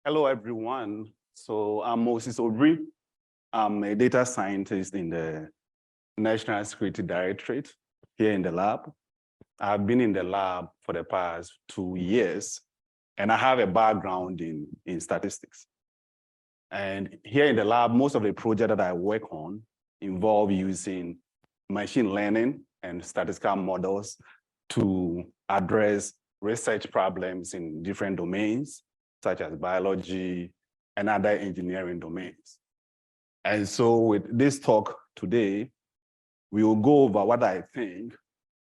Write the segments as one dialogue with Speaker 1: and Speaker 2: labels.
Speaker 1: Hello, everyone. So I'm Moses Obiri. I'm a data scientist in the National Security Directorate here in the lab. I've been in the lab for the past 2 years, and I have a background in statistics. And here in the lab, most of the projects that I work on involve using machine learning and statistical models to address research problems in different domains, such as biology and other engineering domains. And so with this talk today, we will go over what I think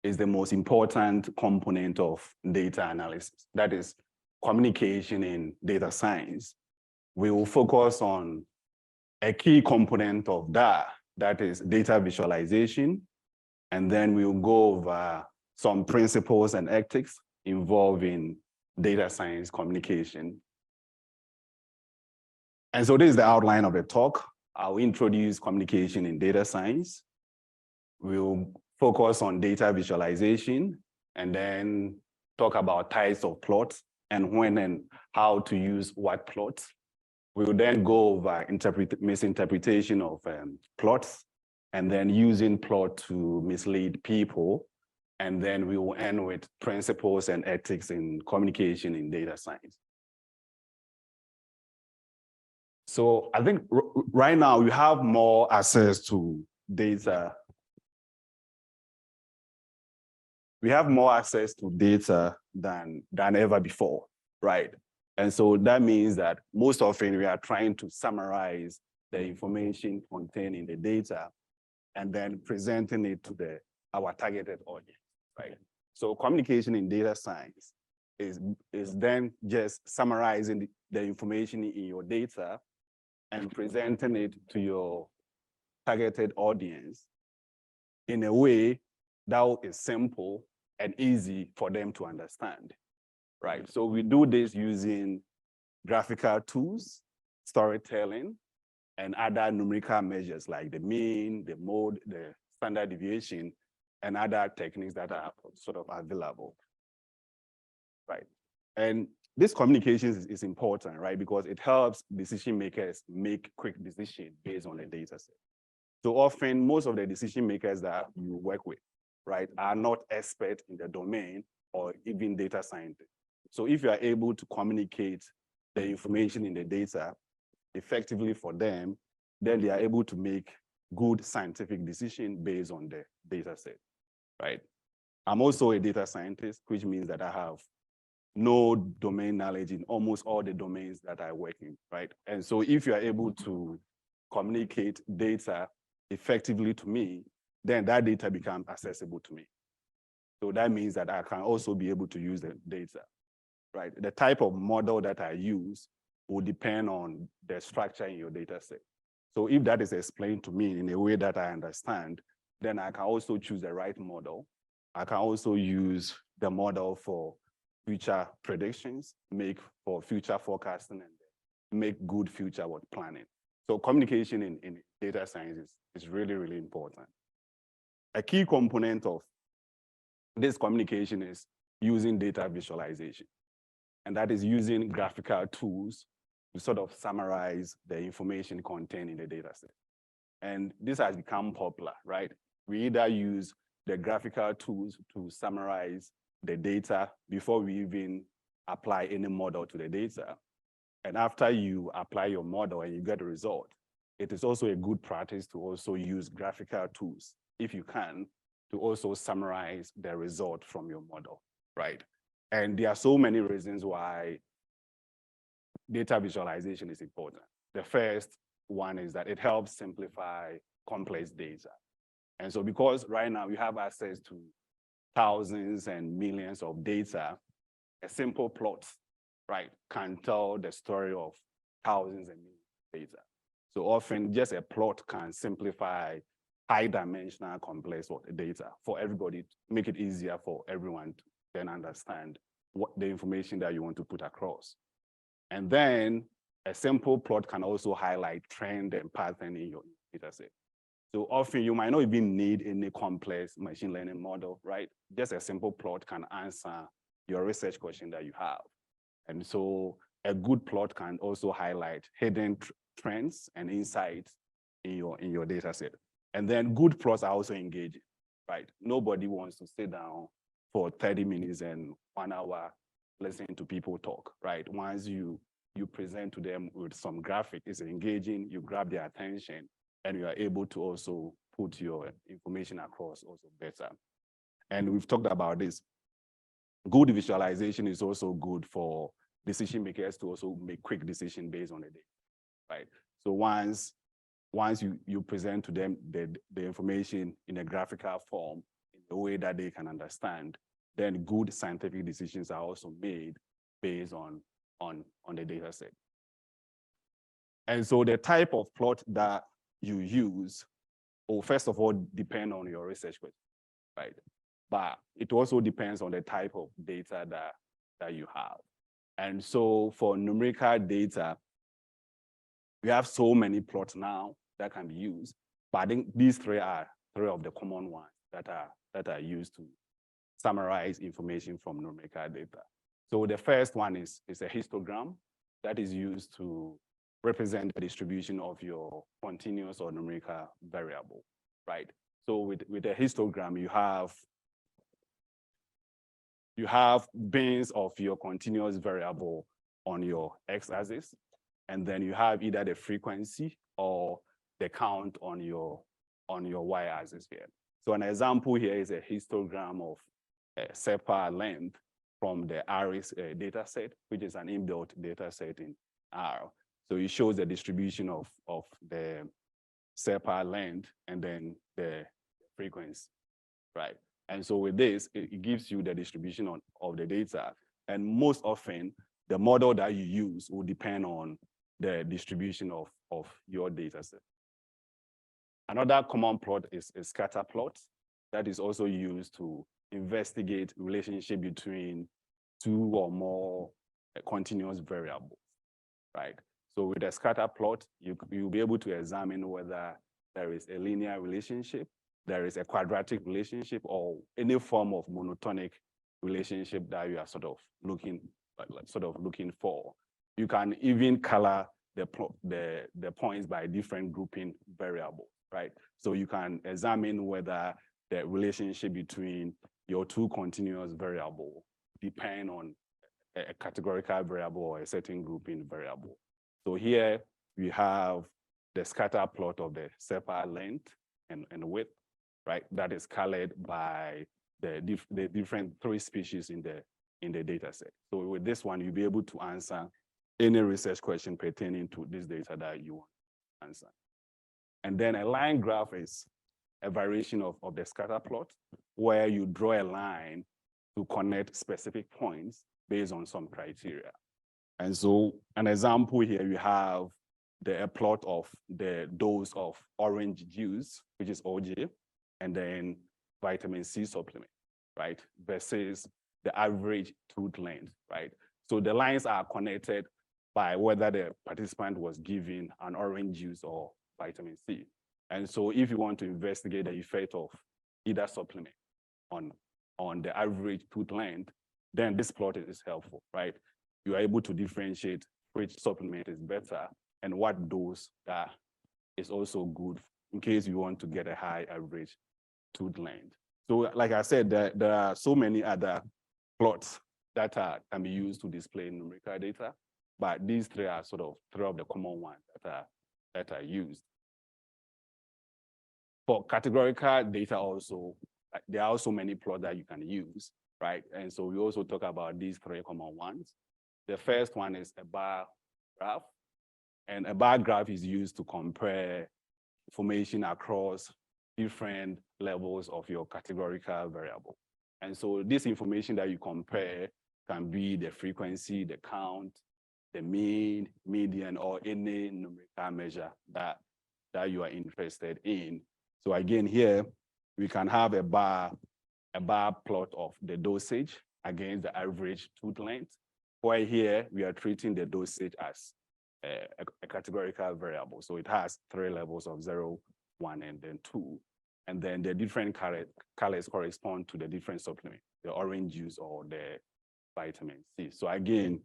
Speaker 1: is the most important component of data analysis, that is communication in data science. We will focus on a key component of that is data visualization. And then we'll go over some principles and ethics involved in data science communication. And so this is the outline of the talk. I'll introduce communication in data science. We'll focus on data visualization and then talk about types of plots and when and how to use what plots. We will then go over misinterpretation of plots and then using plot to mislead people. And then we will end with principles and ethics in communication in data science. So I think right now we have more access to data. We have more access to data than ever before, right? And so that means that most often we are trying to summarize the information contained in the data and then presenting it to our targeted audience, right? So communication in data science is then just summarizing the information in your data and presenting it to your targeted audience in a way that is simple and easy for them to understand, right? So we do this using graphical tools, storytelling, and other numerical measures like the mean, the mode, the standard deviation, and other techniques that are sort of available, right? And this communication is important, right? Because it helps decision makers make quick decisions based on the data set. So often, most of the decision makers that you work with, right, are not experts in the domain or even data scientists. So if you are able to communicate the information in the data effectively for them, then they are able to make good scientific decisions based on the data set, right? I'm also a data scientist, which means that I have no domain knowledge in almost all the domains that I work in, right? And so if you are able to communicate data effectively to me, then that data becomes accessible to me. So that means that I can also be able to use the data, right? The type of model that I use will depend on the structure in your data set. So if that is explained to me in a way that I understand, then I can also choose the right model. I can also use the model for future predictions, make for future forecasting, and make good future planning. So communication in data science is really, really important. A key component of this communication is using data visualization. And that is using graphical tools to sort of summarize the information contained in the data set. And this has become popular, right? We either use the graphical tools to summarize the data before we even apply any model to the data. And after you apply your model and you get a result, it is also a good practice to also use graphical tools, if you can, to also summarize the result from your model, right? And there are so many reasons why data visualization is important. The first one is that it helps simplify complex data. And so because right now we have access to thousands and millions of data, a simple plot, right, can tell the story of thousands and millions of data. So often just a plot can simplify high-dimensional complex data for everybody, to make it easier for everyone to then understand what the information that you want to put across. And then a simple plot can also highlight trend and pattern in your data set. So often you might not even need any complex machine learning model, right? Just a simple plot can answer your research question that you have. And so a good plot can also highlight hidden trends and insights in your data set. And then good plots are also engaging, right? Nobody wants to sit down for 30 minutes and 1 hour listening to people talk, right? Once you present to them with some graphic, it's engaging, you grab their attention, and you are able to also put your information across also better. And we've talked about this. Good visualization is also good for decision makers to also make quick decisions based on the data, right? So once you present to them the information in a graphical form, in a way that they can understand, then good scientific decisions are also made based on the data set. And so the type of plot that you use will first of all depend on your research question, right? But it also depends on the type of data that you have. And so for numerical data, we have so many plots now that can be used, but I think these three are three of the common ones that are used to summarize information from numerical data. So the first one is a histogram that is used to represent the distribution of your continuous or numerical variable, right? So with a histogram, you have bins of your continuous variable on your x-axis, and then you have either the frequency or the count on your y-axis here. So an example here is a histogram of separ length from the ARIS data set, which is an inbuilt data set in R. So it shows the distribution of the separ length and then the frequency, right? And so with this, it gives you the distribution of the data. And most often, the model that you use will depend on the distribution of your data set. Another common plot is a scatter plot that is also used to investigate relationship between two or more continuous variables, right? So with a scatter plot, you'll be able to examine whether there is a linear relationship, there is a quadratic relationship, or any form of monotonic relationship that you are sort of looking for. You can even color the points by different grouping variables, right? So you can examine whether the relationship between your two continuous variables depend on a categorical variable or a certain grouping variable. So here we have the scatter plot of the separ length and width, right? That is colored by the different three species in the data set. So with this one, you'll be able to answer any research question pertaining to this data that you want to answer. And then a line graph is a variation of the scatter plot, where you draw a line to connect specific points based on some criteria. And so an example here, you have a plot of the dose of orange juice, which is OJ, and then vitamin C supplement, right? Versus the average tooth length, right? So the lines are connected by whether the participant was given an orange juice or vitamin C. And so if you want to investigate the effect of either supplement on the average tooth length, then this plot is helpful, right? You are able to differentiate which supplement is better and what dose that is also good in case you want to get a high average tooth length. So like I said, there are so many other plots that can be used to display numerical data, but these three are sort of three of the common ones that are used. For categorical data also, there are also many plots that you can use, right? And so we also talk about these three common ones. The first one is a bar graph, and a bar graph is used to compare information across different levels of your categorical variable. And so this information that you compare can be the frequency, the count, the mean, median, or any numerical measure that you are interested in. So again, here we can have a bar plot of the dosage against the average tooth length, where here we are treating the dosage as a categorical variable. So it has three levels of 0, 1, and then 2. And then the different colors correspond to the different supplements, the orange juice or the vitamin C. So again,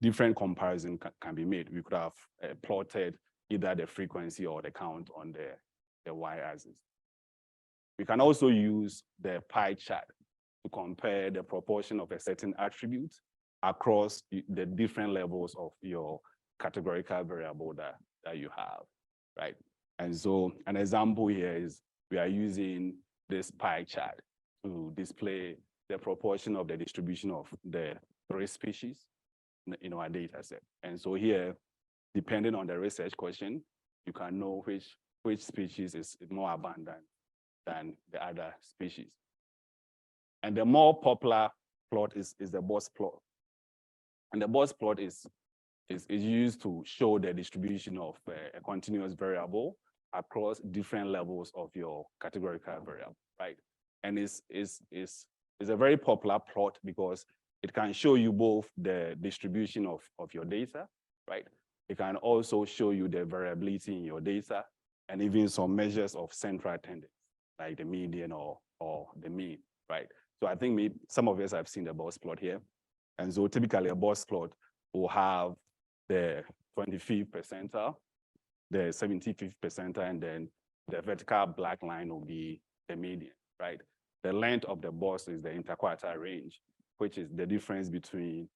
Speaker 1: different comparison can be made. We could have plotted either the frequency or the count on the y-axis. We can also use the pie chart to compare the proportion of a certain attribute across the different levels of your categorical variable that you have, right? And so an example here is we are using this pie chart to display the proportion of the distribution of the 3 species in our data set. And so here, depending on the research question, you can know which species is more abundant than the other species. And the more popular plot is the box plot. And the box plot is used to show the distribution of a continuous variable across different levels of your categorical variable, right? And it's a very popular plot because it can show you both the distribution of your data, right? It can also show you the variability in your data and even some measures of central tendency, like the median or the mean, right? So I think maybe some of us have seen the box plot here. And so typically a box plot will have the 25th percentile, the 75th percentile, and then the vertical black line will be the median, right? The length of the box is the interquartile range, which is the difference between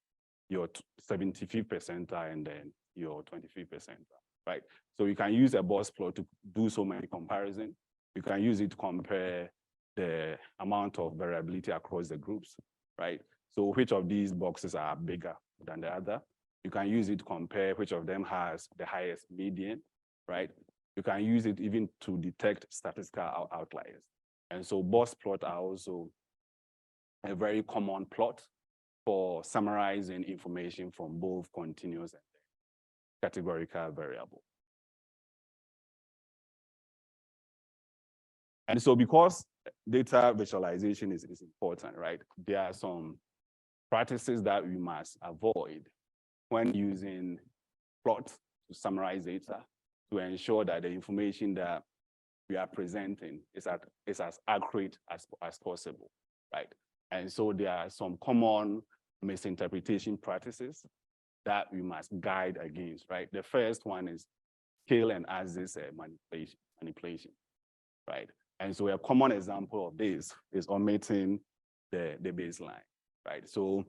Speaker 1: your 75th percentile and then your 25th percentile, right? So you can use a box plot to do so many comparisons. You can use it to compare the amount of variability across the groups, right? So which of these boxes are bigger than the other? You can use it to compare which of them has the highest median, right? You can use it even to detect statistical outliers. And so box plots are also a very common plot for summarizing information from both continuous and categorical variable. And so because data visualization is important, right? There are some practices that we must avoid when using plots to summarize data to ensure that the information that we are presenting is as accurate as possible, right? And so there are some common misinterpretation practices that we must guide against, right? The first one is scale and axis manipulation, right? And so a common example of this is omitting the baseline, right? So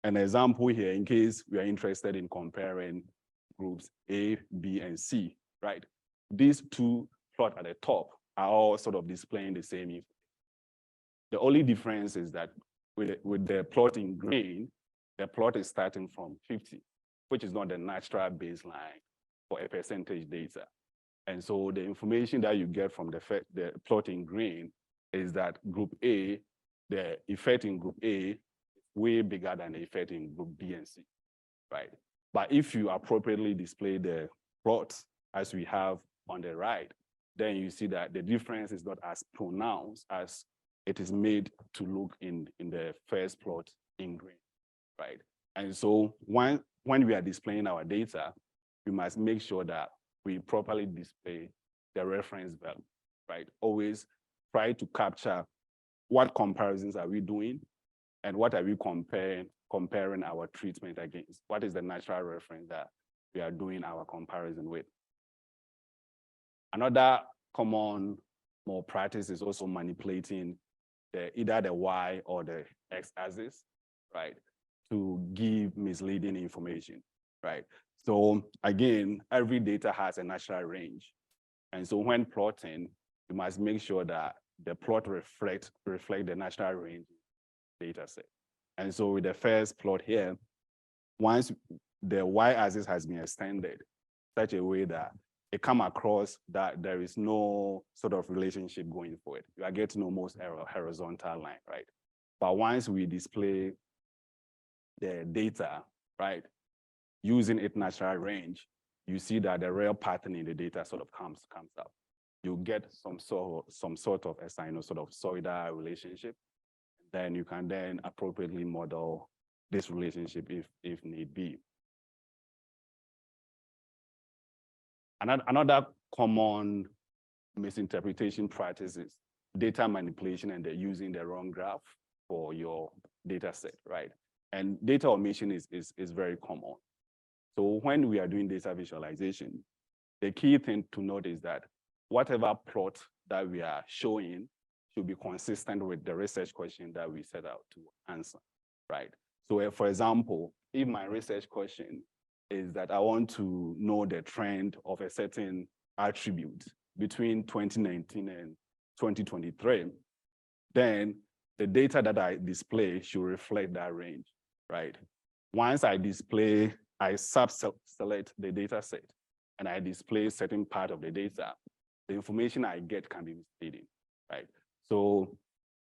Speaker 1: an example here, in case we are interested in comparing groups A, B, and C, right? These two plots at the top are all sort of displaying the same information. The only difference is that with the plot in green, the plot is starting from 50, which is not the natural baseline for a percentage data. And so the information that you get from the plot in green is that group A, the effect in group A is way bigger than the effect in group B and C, right? But if you appropriately display the plots as we have on the right, then you see that the difference is not as pronounced as it is made to look in the first plot in green, right? And so when we are displaying our data, we must make sure that we properly display the reference value, right? Always try to capture what comparisons are we doing and what are we comparing our treatment against? What is the natural reference that we are doing our comparison with? Another common more practice is also manipulating either the Y or the X axis, right? To give misleading information, right? So again, every data has a natural range. And so when plotting, you must make sure that the plot reflect the natural range data set. And so with the first plot here, once the Y-axis has been extended such a way that it come across that there is no sort of relationship going forward. You are getting almost a horizontal line, right? But once we display the data, right, using its natural range, you see that the real pattern in the data sort of comes up. You get some sort of a sinusoidal relationship. Then you can then appropriately model this relationship if need be. Another common misinterpretation practice is data manipulation and using the wrong graph for your data set, right? And data omission is very common. So when we are doing data visualization, the key thing to note is that whatever plot that we are showing should be consistent with the research question that we set out to answer, right? So for example, if my research question is that I want to know the trend of a certain attribute between 2019 and 2023, then the data that I display should reflect that range, right? Once I display, I select the data set and I display certain part of the data, the information I get can be misleading, right? So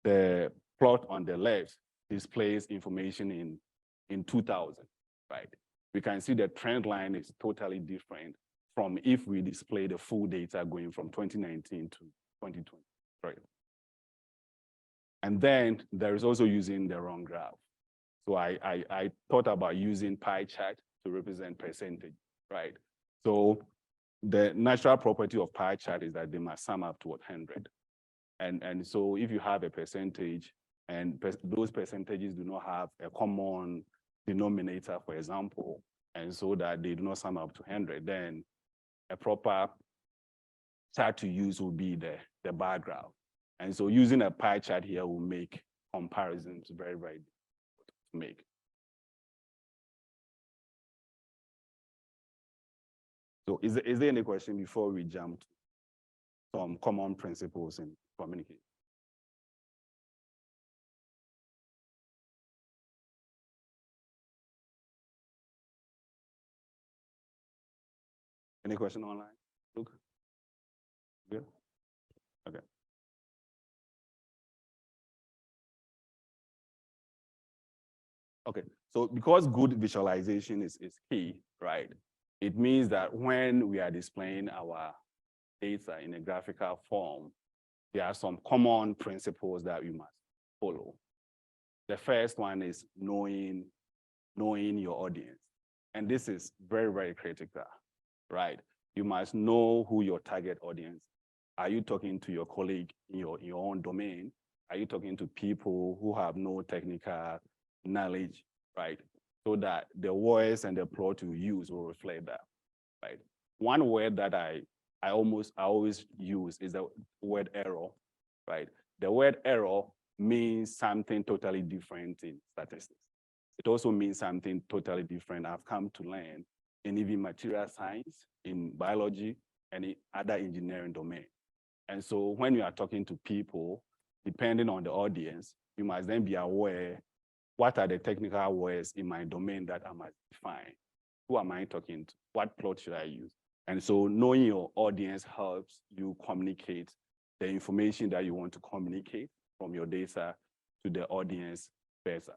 Speaker 1: the plot on the left displays information in 2000, right? We can see the trend line is totally different from if we display the full data going from 2019 to 2020, right? And then there is also using the wrong graph. So I thought about using pie chart to represent percentage, right? So the natural property of pie chart is that they must sum up to 100. And so if you have a percentage and those percentages do not have a common denominator, for example, and so that they do not sum up to 100, then a proper chart to use will be the bar graph. And so using a pie chart here will make comparisons very, very difficult to make. So is there any question before we jump to some common principles in communication? Any question online? Luke? Good? Okay. Okay, so because good visualization is key, right? It means that when we are displaying our data in a graphical form, there are some common principles that we must follow. The first one is knowing your audience. And this is very, very critical, right? You must know who your target audience is. Are you talking to your colleague in your own domain? Are you talking to people who have no technical knowledge, right? So that the words and the plot you use will reflect that, right? One word that I always use is the word error, right? The word error means something totally different in statistics. It also means something totally different I've come to learn in even material science, in biology, and in other engineering domain. And so when you are talking to people, depending on the audience, you must then be aware what are the technical words in my domain that I must define. Who am I talking to? What plot should I use? And so knowing your audience helps you communicate the information that you want to communicate from your data to the audience better.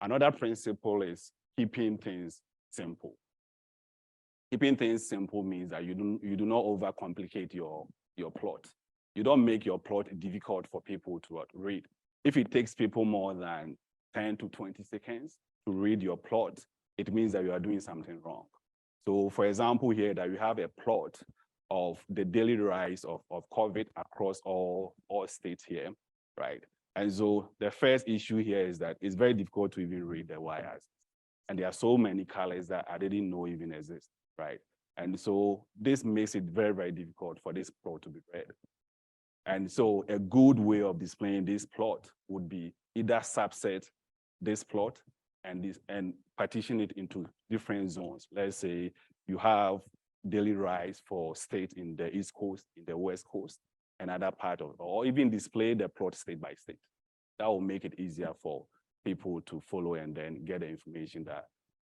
Speaker 1: Another principle is keeping things simple. Keeping things simple means that you do not overcomplicate your plot. You don't make your plot difficult for people to read. If it takes people more than 10 to 20 seconds to read your plot, it means that you are doing something wrong. So for example, here that we have a plot of the daily rise of COVID across all states here, right? And so the first issue here is that it's very difficult to even read the y-axis. And there are so many colors that I didn't know even exist, right? And so this makes it very, very difficult for this plot to be read. And so a good way of displaying this plot would be either subset this plot and partition it into different zones. Let's say you have daily rise for states in the East Coast, in the West Coast, another part of, or even display the plot state by state. That will make it easier for people to follow and then get the information that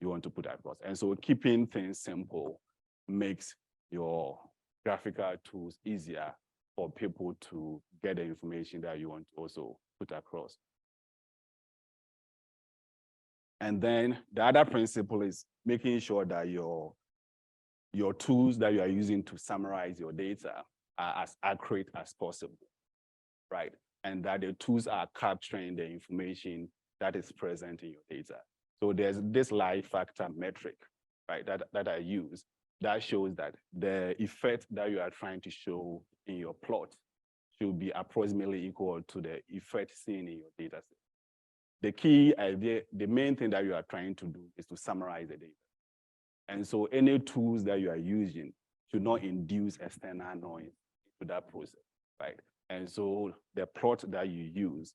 Speaker 1: you want to put across. And so keeping things simple makes your graphical tools easier for people to get the information that you want to also put across. And then the other principle is making sure that your tools that you are using to summarize your data are as accurate as possible, right? And that the tools are capturing the information that is present in your data. So there's this lie factor metric, right, that I use that shows that the effect that you are trying to show in your plot should be approximately equal to the effect seen in your data set. The key idea, the main thing that you are trying to do is to summarize the data. And so any tools that you are using should not induce external noise to that process, right? And so the plot that you use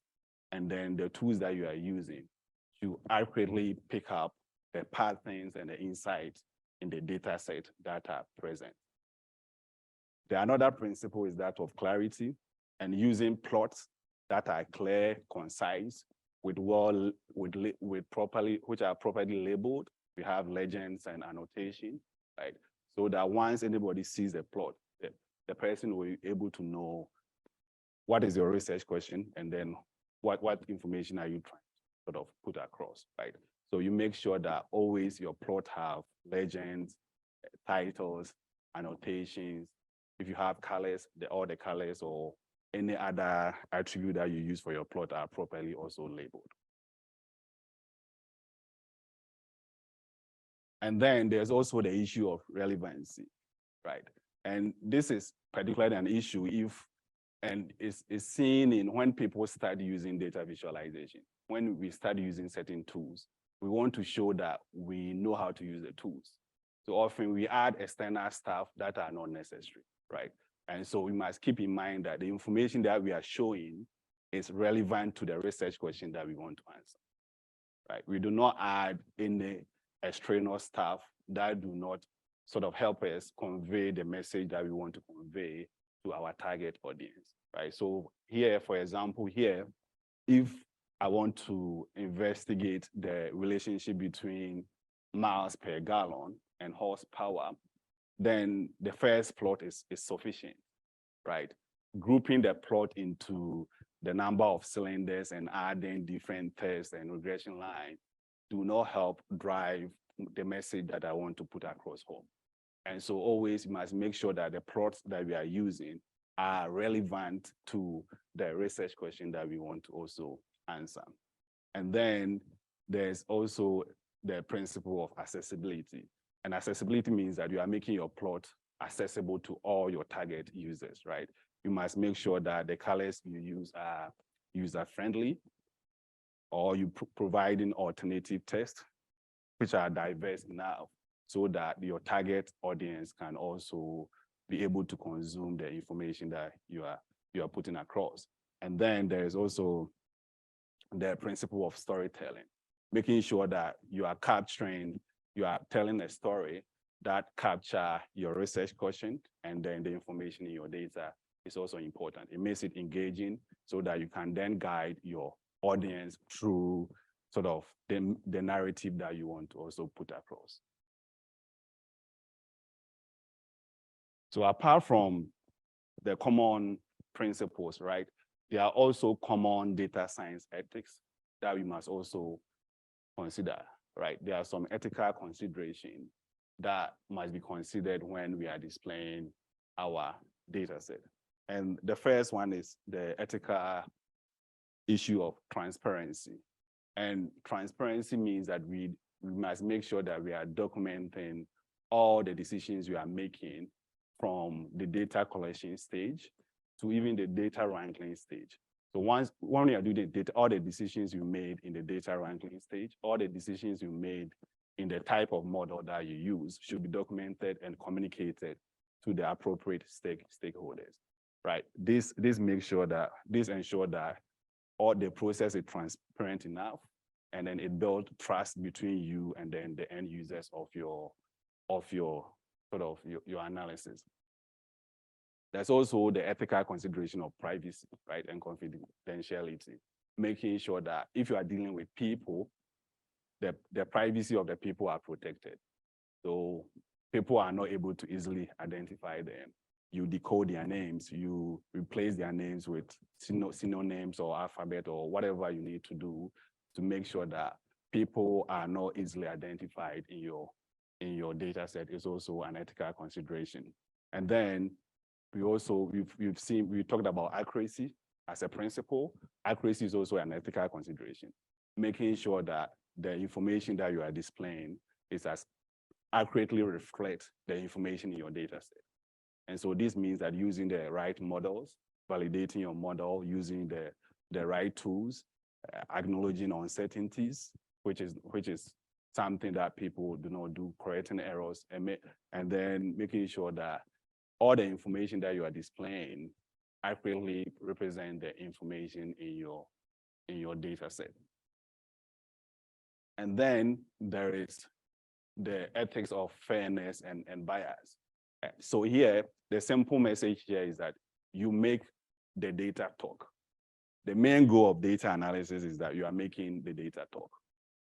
Speaker 1: and then the tools that you are using to accurately pick up the patterns and the insights in the data set that are present. The another principle is that of clarity and using plots that are clear, concise, which are properly labeled. We have legends and annotation, right? So that once anybody sees the plot, the person will be able to know what is your research question and then what information are you trying to sort of put across, right? So you make sure that always your plot have legends, titles, annotations. If you have colors, all the colors or any other attribute that you use for your plot are properly also labeled. And then there's also the issue of relevancy, right? And this is particularly an issue and it's seen in when people start using data visualization. When we start using certain tools, we want to show that we know how to use the tools. So often we add external stuff that are not necessary, right? And so we must keep in mind that the information that we are showing is relevant to the research question that we want to answer, right? We do not add any extraneous stuff that do not sort of help us convey the message that we want to convey to our target audience, right? So here, for example, here, if I want to investigate the relationship between miles per gallon and horsepower, then the first plot is sufficient, right? Grouping the plot into the number of cylinders and adding different tests and regression lines do not help drive the message that I want to put across home. And so always you must make sure that the plots that we are using are relevant to the research question that we want to also answer. And then there's also the principle of accessibility. And accessibility means that you are making your plot accessible to all your target users, right? You must make sure that the colors you use are user-friendly, or you providing alternative tests, which are diverse enough so that your target audience can also be able to consume the information that you are putting across. And then there's also the principle of storytelling, making sure that you are telling a story that capture your research question, and then the information in your data is also important. It makes it engaging so that you can then guide your audience through sort of the narrative that you want to also put across. So apart from the common principles, right, there are also common data science ethics that we must also consider, right? There are some ethical considerations that must be considered when we are displaying our data set. And the first one is the ethical issue of transparency. And transparency means that we must make sure that we are documenting all the decisions we are making from the data collection stage to even the data wrangling stage. So when you are doing the data, all the decisions you made in the data wrangling stage, all the decisions you made in the type of model that you use should be documented and communicated to the appropriate stakeholders, right? This ensures that all the process is transparent enough, and then it builds trust between you and then the end users of your analysis. There's also the ethical consideration of privacy, right, and confidentiality, making sure that if you are dealing with people, the privacy of the people are protected. So people are not able to easily identify them. You decode their names, you replace their names with synonyms or alphabet or whatever you need to do to make sure that people are not easily identified in your data set is also an ethical consideration. And then we talked about accuracy as a principle. Accuracy is also an ethical consideration, making sure that the information that you are displaying is as accurately reflects the information in your data set. And so this means that using the right models, validating your model, using the right tools, acknowledging uncertainties, which is something that people do not do, correcting errors, and then making sure that all the information that you are displaying accurately represent the information in your data set. And then there is the ethics of fairness and bias. So here, the simple message here is that you make the data talk. The main goal of data analysis is that you are making the data talk,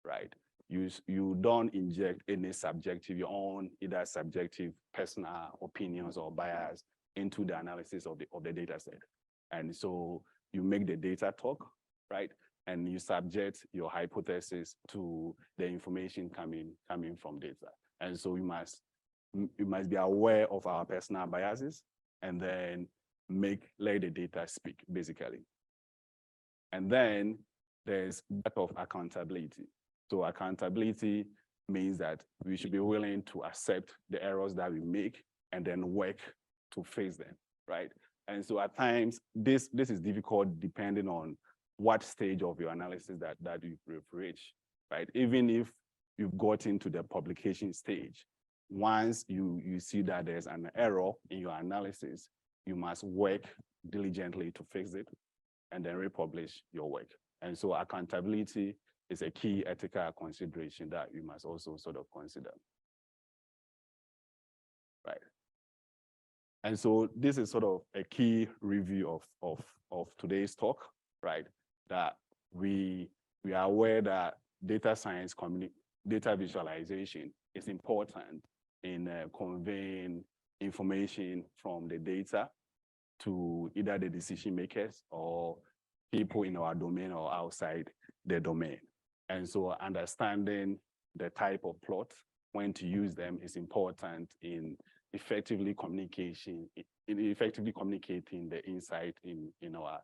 Speaker 1: right? You don't inject any subjective, your own either subjective personal opinions or bias into the analysis of the data set. And so you make the data talk, right? And you subject your hypothesis to the information coming from data. And so you must be aware of our personal biases and then let the data speak, basically. And then there's that of accountability. So accountability means that we should be willing to accept the errors that we make and then work to fix them, right? And so at times, this is difficult depending on what stage of your analysis that you've reached, right? Even if you've gotten to the publication stage, once you see that there's an error in your analysis, you must work diligently to fix it and then republish your work. And so accountability is a key ethical consideration that you must also sort of consider, right? And so this is sort of a key review of today's talk, right? That we are aware that data science, data visualization is important in conveying information from the data to either the decision makers or people in our domain or outside the domain. And so understanding the type of plot, when to use them is important in effectively communicating the insight in our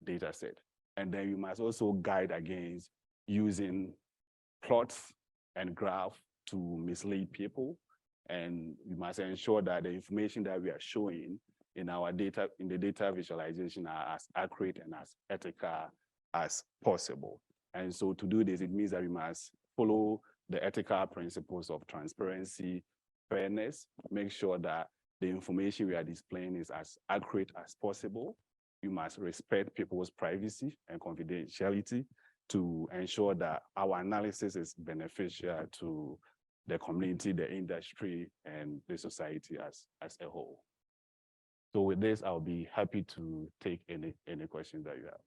Speaker 1: data set. And then you must also guide against using plots and graphs to mislead people. And we must ensure that the information that we are showing in our data, in the data visualization, are as accurate and as ethical as possible. And so to do this, it means that we must follow the ethical principles of transparency, fairness, make sure that the information we are displaying is as accurate as possible. You must respect people's privacy and confidentiality to ensure that our analysis is beneficial to the community, the industry, and the society as a whole. So with this, I'll be happy to take any questions that you have.